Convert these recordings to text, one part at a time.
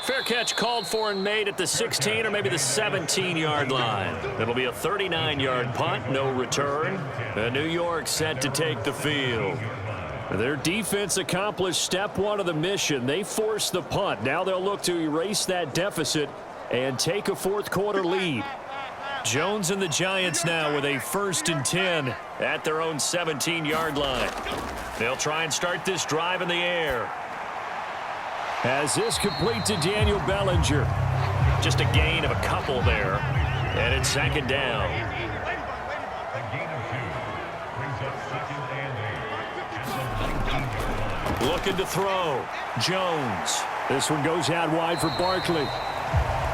Fair catch called for and made at the 16 or maybe the 17-yard line. It'll be a 39-yard punt, no return. And New York set to take the field. Their defense accomplished step one of the mission. They forced the punt. Now they'll look to erase that deficit and take a fourth-quarter lead. Jones and the Giants now with a 1st and 10 at their own 17-yard line. They'll try and start this drive in the air. As this complete to Daniel Bellinger. Just a gain of a couple there. And it's 2nd down. Looking to throw. Jones. This one goes out wide for Barkley.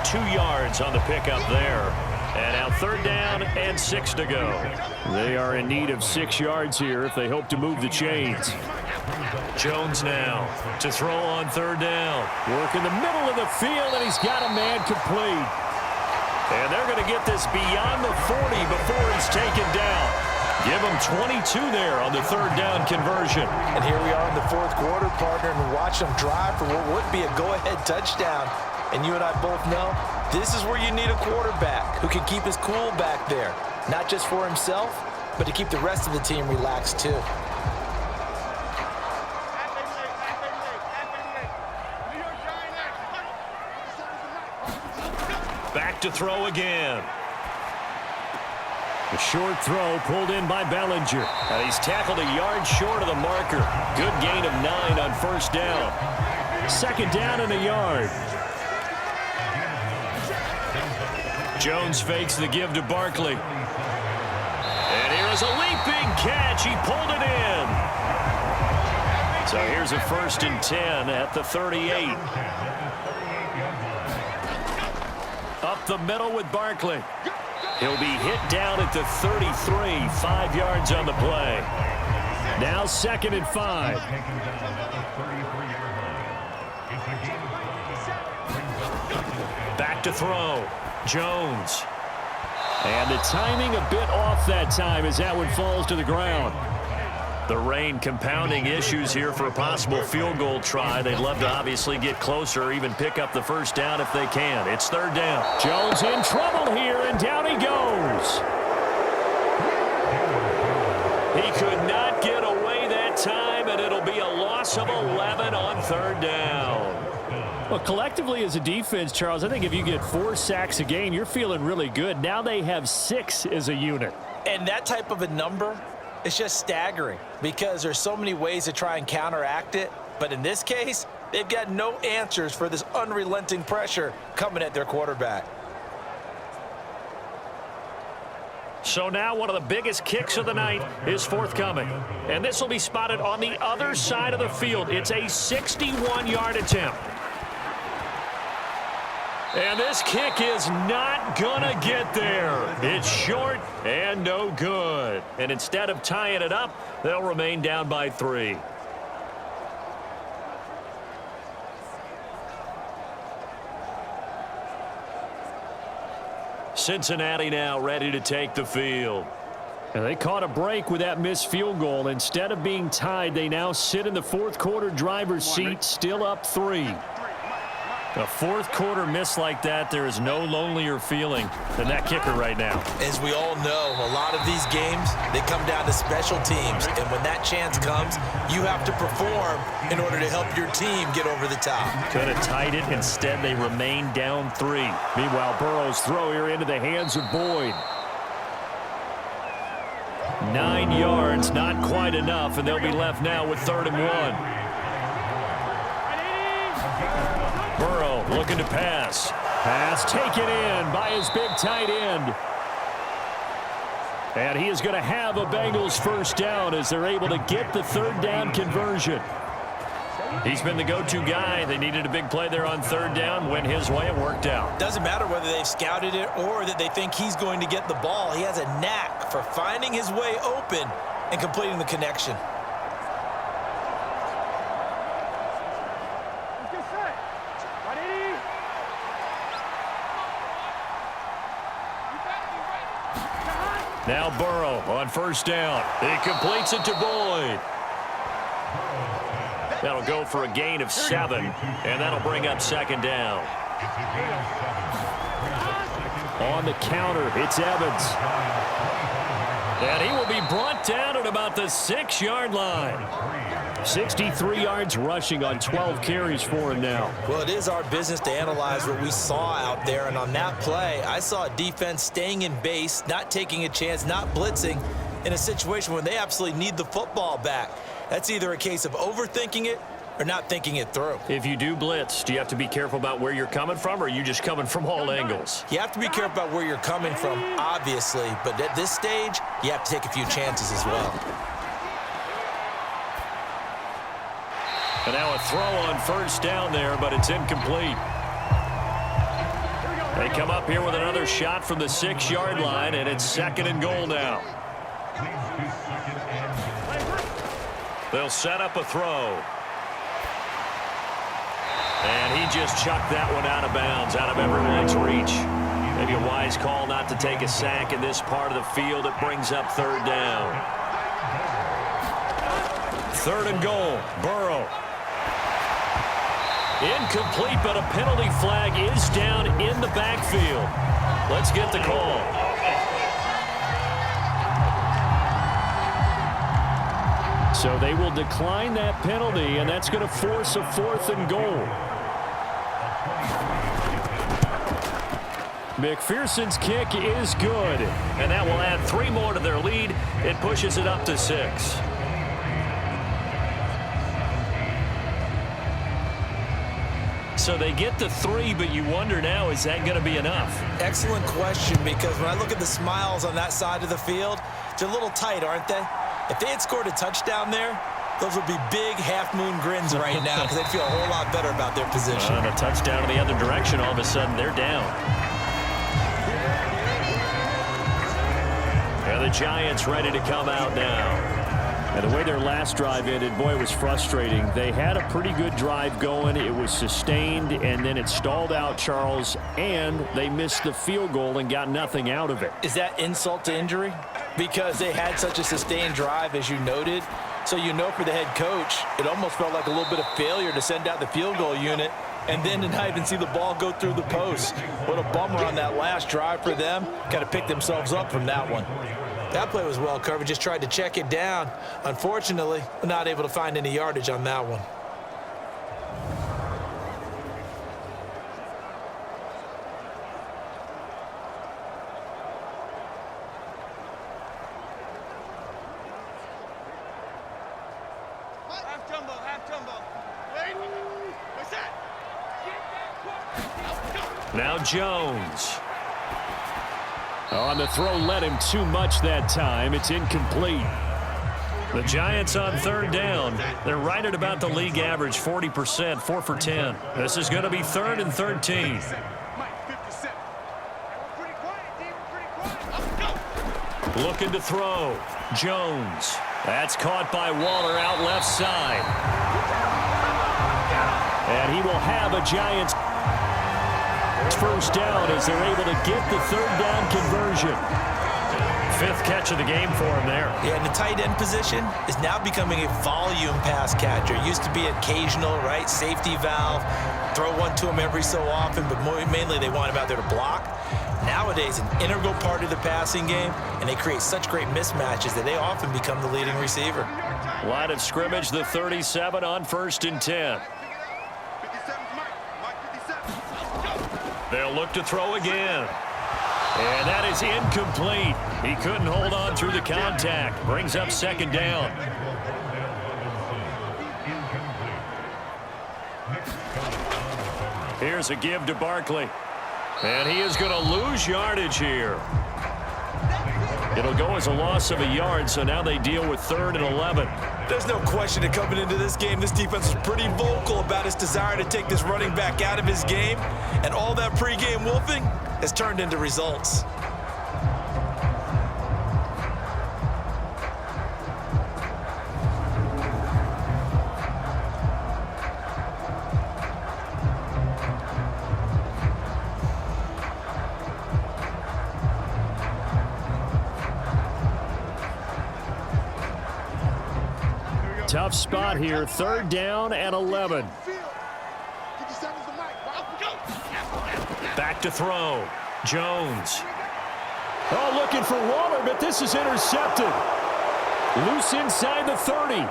2 yards on the pickup there. And now 3rd down and 6 to go. They are in need of 6 yards here if they hope to move the chains. Jones now to throw on 3rd down. Work in the middle of the field, and he's got a man complete. And they're going to get this beyond the 40 before he's taken down. Give him 22 there on the 3rd down conversion. And here we are in the 4th quarter, partner, and watch them drive for what would be a go-ahead touchdown. And you and I both know this is where you need a quarterback who can keep his cool back there. Not just for himself, but to keep the rest of the team relaxed too. Back to throw again. A short throw pulled in by Bellinger. And he's tackled a yard short of the marker. Good gain of 9 on 1st down. 2nd down and a yard. Jones fakes the give to Barkley. And here is a leaping catch. He pulled it in. So here's a 1st and 10 at the 38. Up the middle with Barkley. He'll be hit down at the 33, 5 yards on the play. Now 2nd and 5. Back to throw. Jones. And the timing a bit off that time as that one falls to the ground. The rain compounding issues here for a possible field goal try. They'd love to obviously get closer or even pick up the 1st down if they can. It's 3rd down. Jones in trouble here, and down he goes. He could not get away that time, and it'll be a loss of 11 on 3rd down. Well, collectively as a defense, Charles, I think if you get 4 sacks a game, you're feeling really good. Now they have 6 as a unit. And that type of a number, it's just staggering because there's so many ways to try and counteract it. But in this case, they've got no answers for this unrelenting pressure coming at their quarterback. So now one of the biggest kicks of the night is forthcoming. And this will be spotted on the other side of the field. It's a 61-yard attempt. And this kick is not going to get there. It's short and no good. And instead of tying it up, they'll remain down by 3. Cincinnati now ready to take the field. And they caught a break with that missed field goal. Instead of being tied, they now sit in the 4th quarter driver's seat, still up 3. A 4th quarter miss like that, there is no lonelier feeling than that kicker right now. As we all know, a lot of these games, they come down to special teams. And when that chance comes, you have to perform in order to help your team get over the top. Could have tied it. Instead, they remain down 3. Meanwhile, Burrow's throw here into the hands of Boyd. 9 yards, not quite enough, and they'll be left now with 3rd and 1. Burrow looking to pass. Pass taken in by his big tight end. And he is going to have a Bengals 1st down as they're able to get the 3rd down conversion. He's been the go-to guy. They needed a big play there on 3rd down. Went his way. It worked out. Doesn't matter whether they've scouted it or that they think he's going to get the ball. He has a knack for finding his way open and completing the connection. Now Burrow on 1st down. He completes it to Boyd. That'll go for a gain of 7, and that'll bring up second down. On the counter, it's Evans. And he will be brought down at about the 6-yard line. 63 yards rushing on 12 carries for him now. Well, it is our business to analyze what we saw out there, and on that play, I saw a defense staying in base, not taking a chance, not blitzing in a situation when they absolutely need the football back. That's either a case of overthinking it or not thinking it through. If you do blitz, do you have to be careful about where you're coming from, or are you just coming from all angles? You have to be careful about where you're coming from, obviously, but at this stage, you have to take a few chances as well. And now a throw on first down there, but it's incomplete. They come up here with another shot from the 6-yard line, and it's 2nd and goal now. They'll set up a throw. And he just chucked that one out of bounds, out of everyone's reach. Maybe a wise call not to take a sack in this part of the field. It brings up 3rd down. 3rd and goal, Burrow. Incomplete, but a penalty flag is down in the backfield. Let's get the call. So they will decline that penalty, and that's going to force a 4th and goal. McPherson's kick is good, and that will add 3 more to their lead. It pushes it up to 6. So they get to 3, but you wonder now, is that going to be enough? Excellent question, because when I look at the smiles on that side of the field, they're a little tight, aren't they? If they had scored a touchdown there, those would be big half-moon grins right now because they'd feel a whole lot better about their position. And a touchdown in the other direction, all of a sudden they're down. And the Giants ready to come out now. And the way their last drive ended, boy, it was frustrating. They had a pretty good drive going. It was sustained, and then it stalled out, Charles, and they missed the field goal and got nothing out of it. Is that insult to injury? Because they had such a sustained drive, as you noted. So you know for the head coach, it almost felt like a little bit of failure to send out the field goal unit and then to not even see the ball go through the post. What a bummer on that last drive for them. Got to pick themselves up from that one. That play was well covered, just tried to check it down. Unfortunately, not able to find any yardage on that one. Now Jones. On the throw, led him too much that time. It's incomplete. The Giants on 3rd down. They're right at about the league average, 40%, 4 for 10. This is going to be 3rd and 13. Looking to throw. Jones. That's caught by Waller out left side. And he will have a Giants first down as they're able to get the 3rd down conversion. 5th catch of the game for him there. Yeah, and the tight end position is now becoming a volume pass catcher. It used to be occasional, right? Safety valve. Throw one to him every so often, but mainly they want him out there to block. Nowadays, an integral part of the passing game, and they create such great mismatches that they often become the leading receiver. Line of scrimmage, the 37 on 1st and 10. They'll look to throw again. And that is incomplete. He couldn't hold on through the contact. Brings up 2nd down. Here's a give to Barkley. And he is going to lose yardage here. It'll go as a loss of a yard, so now they deal with 3rd and 11. There's no question that coming into this game, this defense was pretty vocal about its desire to take this running back out of his game. And all that pregame wolfing has turned into results. tough spot here. 3rd down and 11. Back to throw. Jones. Oh, looking for Waller, but this is intercepted. Loose inside the 30.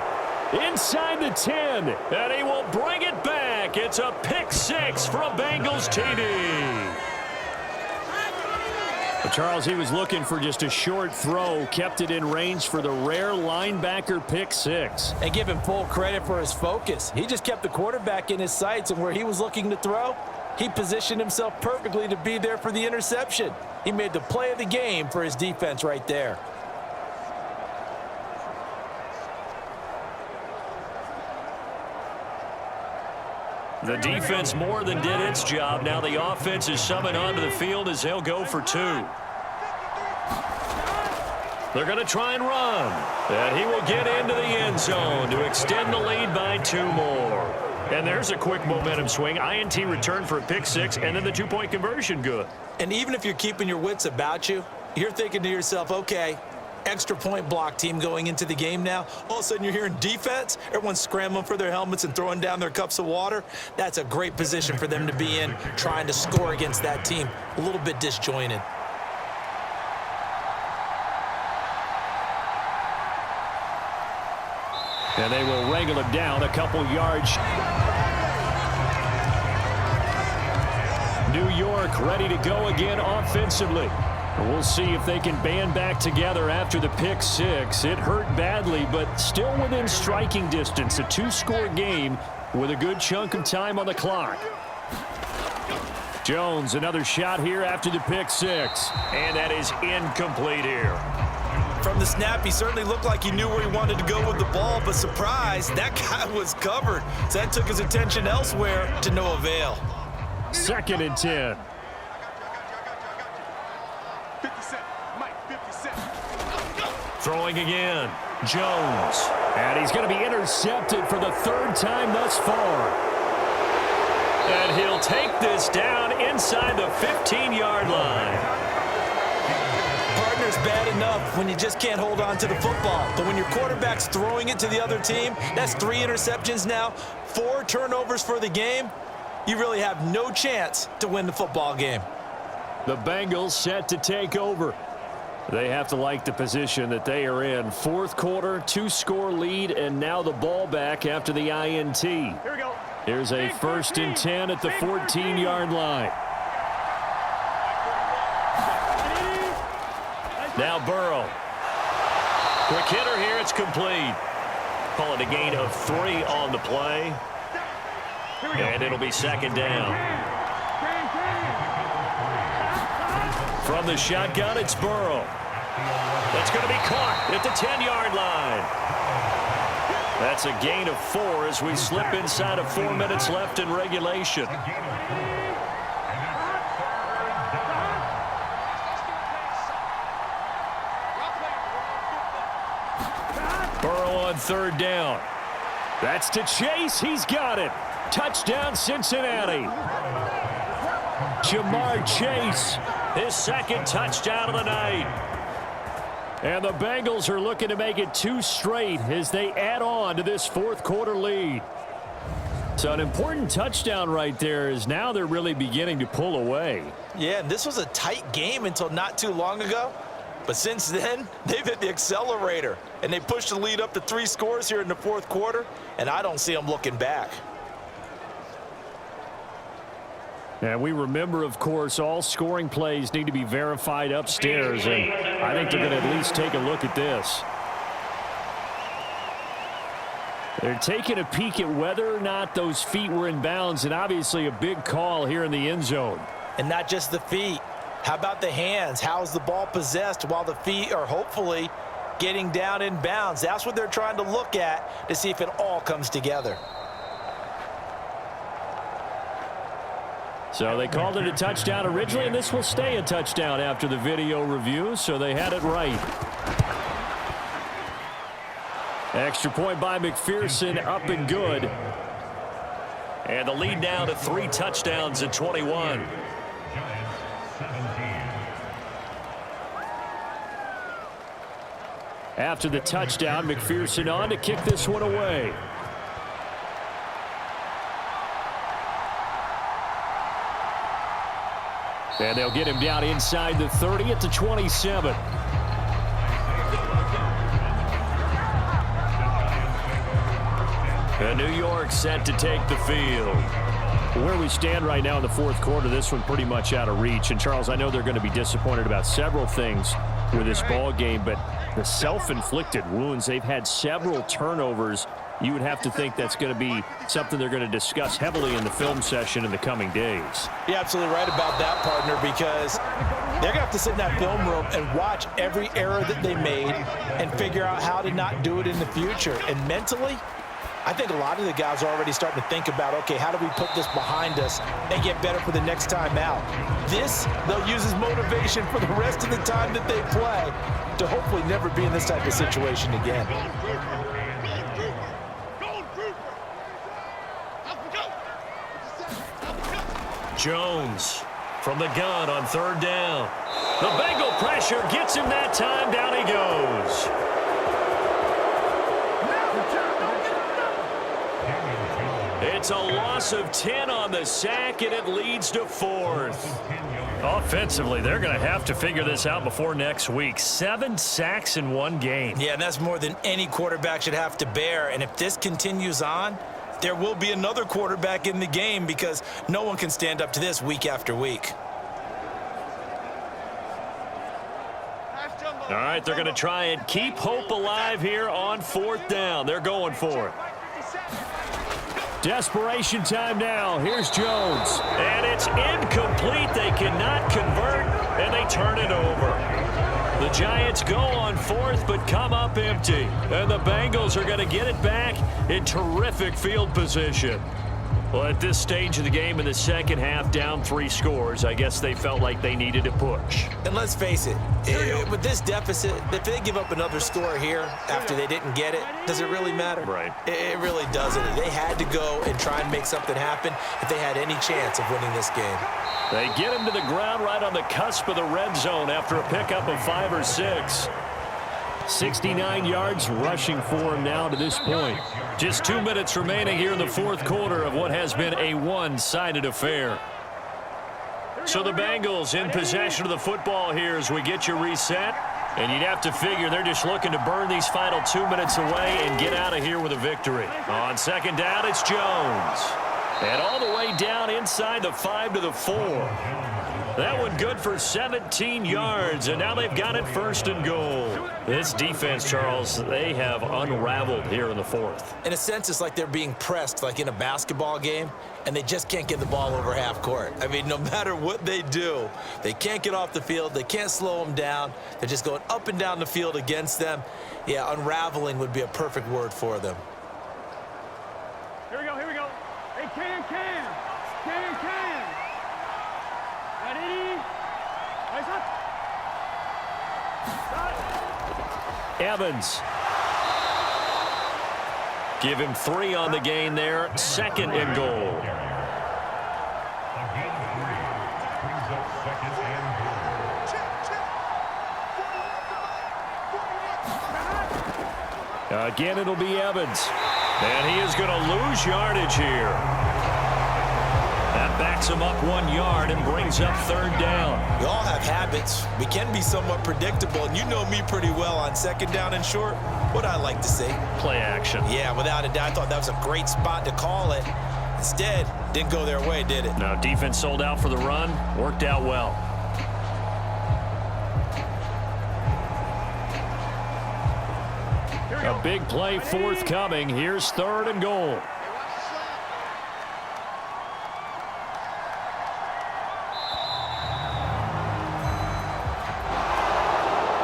Inside the 10. And he will bring it back. It's a pick 6 for a Bengals TD. But Charles, he was looking for just a short throw. Kept it in range for the rare linebacker pick 6. And give him full credit for his focus. He just kept the quarterback in his sights, and where he was looking to throw, he positioned himself perfectly to be there for the interception. He made the play of the game for his defense right there. The defense more than did its job. Now the offense is summoned onto the field as they'll go for 2. They're going to try and run. And he will get into the end zone to extend the lead by 2 more. And there's a quick momentum swing. INT return for a pick 6, and then the 2-point conversion good. And even if you're keeping your wits about you, you're thinking to yourself, okay, extra point block team going into the game now. All of a sudden you're hearing defense. Everyone's scrambling for their helmets and throwing down their cups of water. That's a great position for them to be in, trying to score against that team. A little bit disjointed. And they will wrangle him down a couple yards. New York ready to go again offensively. We'll see if they can band back together after the pick 6. It hurt badly, but still within striking distance. A 2-score game with a good chunk of time on the clock. Jones, another shot here after the pick 6. And that is incomplete here. From the snap, he certainly looked like he knew where he wanted to go with the ball, but surprise, that guy was covered. So that took his attention elsewhere to no avail. 2nd and 10. Throwing again. Jones. And he's going to be intercepted for the 3rd time thus far. And he'll take this down inside the 15-yard line. Partner's bad enough when you just can't hold on to the football. But when your quarterback's throwing it to the other team, that's 3 interceptions now, 4 turnovers for the game. You really have no chance to win the football game. The Bengals set to take over. They have to like the position that they are in. 4th quarter, 2-score lead, and now the ball back after the INT. Here we go. Here's a 1st and 10 at the 14-yard line. Now Burrow. Quick hitter here. It's complete. Call it a gain of 3 on the play. And it'll be 2nd down. From the shotgun, it's Burrow. That's going to be caught at the 10-yard line. That's a gain of 4 as we slip inside of 4 minutes left in regulation. Burrow on 3rd down. That's to Chase. He's got it. Touchdown, Cincinnati. Jamar Chase, his 2nd touchdown of the night. And the Bengals are looking to make it 2 straight as they add on to this 4th quarter lead. So an important touchdown right there is now they're really beginning to pull away. Yeah, and this was a tight game until not too long ago. But since then, they've hit the accelerator. And they pushed the lead up to 3 scores here in the 4th quarter. And I don't see them looking back. And we remember, of course, all scoring plays need to be verified upstairs, and I think they're going to at least take a look at this. They're taking a peek at whether or not those feet were in bounds, and obviously a big call here in the end zone. And not just the feet. How about the hands? How's the ball possessed while the feet are hopefully getting down in bounds? That's what they're trying to look at to see if it all comes together. So they called it a touchdown originally, and this will stay a touchdown after the video review, so they had it right. Extra point by McPherson, up and good. And the lead now to 3 touchdowns at 21. After the touchdown, McPherson on to kick this one away. And they'll get him down inside the 30 at the 27. And New York set to take the field. Where we stand right now in the fourth quarter, this one pretty much out of reach. And, Charles, I know they're going to be disappointed about several things with this ball game, but the self-inflicted wounds, they've had several turnovers. You would have to think that's going to be something they're going to discuss heavily in the film session in the coming days. You're absolutely right about that, partner, because they're going to have to sit in that film room and watch every error that they made and figure out how to not do it in the future. And mentally, I think a lot of the guys are already starting to think about, okay, how do we put this behind us and get better for the next time out? This, they'll use as motivation for the rest of the time that they play to hopefully never be in this type of situation again. Jones from the gun on third down. The Bengal pressure gets him that time. Down he goes. It's a loss of 10 on the sack, and it leads to fourth. Offensively, they're going to have to figure this out before next week. 7 sacks in one game. Yeah, and that's more than any quarterback should have to bear. And if this continues on, there will be another quarterback in the game because no one can stand up to this week after week. All right, they're going to try and keep hope alive here on fourth down. They're going for it. Desperation time now. Here's Jones. And it's incomplete. They cannot convert, and they turn it over. The Giants go on fourth, but come up empty. And the Bengals are going to get it back in terrific field position. Well, at this stage of the game in the second half, down 3 scores, I guess they felt like they needed a push. And let's face it, with this deficit, if they give up another score here after they didn't get it, does it really matter? Right. It really doesn't. They had to go and try and make something happen if they had any chance of winning this game. They get him to the ground right on the cusp of the red zone after a pickup of 5 or 6. 69 yards rushing for him now to this point. Just 2 minutes remaining here in the fourth quarter of what has been a one-sided affair. So the Bengals in possession of the football here as we get you reset. And you'd have to figure they're just looking to burn these final 2 minutes away and get out of here with a victory. On second down, it's Jones. And all the way down inside the 5 to the 4. That one good for 17 yards, and now they've got it first and goal. This defense, Charles, they have unraveled here in the fourth. In a sense, it's like they're being pressed like in a basketball game, and they just can't get the ball over half court. I mean, no matter what they do, they can't get off the field. They can't slow them down. They're just going up and down the field against them. Yeah, unraveling would be a perfect word for them. Here we go, here we go. Hey, can. Ready? Eyes up. Evans. Give him 3 on the gain there. Second and goal. Again, it'll be Evans. And he is going to lose yardage here. That backs him up 1 yard and brings up third down. We all have habits. We can be somewhat predictable, and you know me pretty well on second down and short. What I like to see. Play action. Yeah, without a doubt. I thought that was a great spot to call it. Instead, didn't go their way, did it? No, defense sold out for the run. Worked out well. A big play forthcoming. Here's third and goal.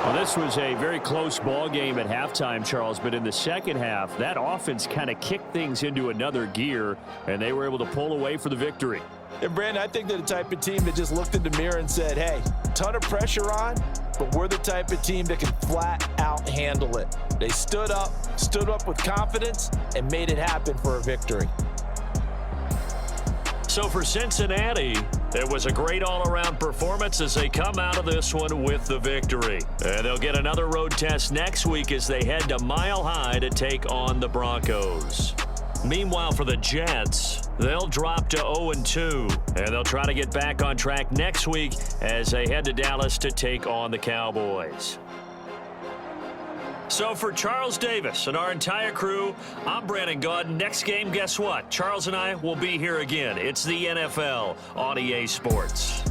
Well, this was a very close ball game at halftime, Charles, but in the second half, that offense kind of kicked things into another gear, and they were able to pull away for the victory. And, Brandon, I think they're the type of team that just looked in the mirror and said, hey, ton of pressure on, but we're the type of team that can flat out handle it. They stood up with confidence, and made it happen for a victory. So for Cincinnati, It was a great all-around performance as they come out of this one with the victory. And they'll get another road test next week as they head to Mile High to take on the Broncos. Meanwhile, for the Jets, they'll drop to 0-2, and they'll try to get back on track next week as they head to Dallas to take on the Cowboys. So for Charles Davis and our entire crew, I'm Brandon Gaudin. Next game, guess what? Charles and I will be here again. It's the NFL on EA Sports.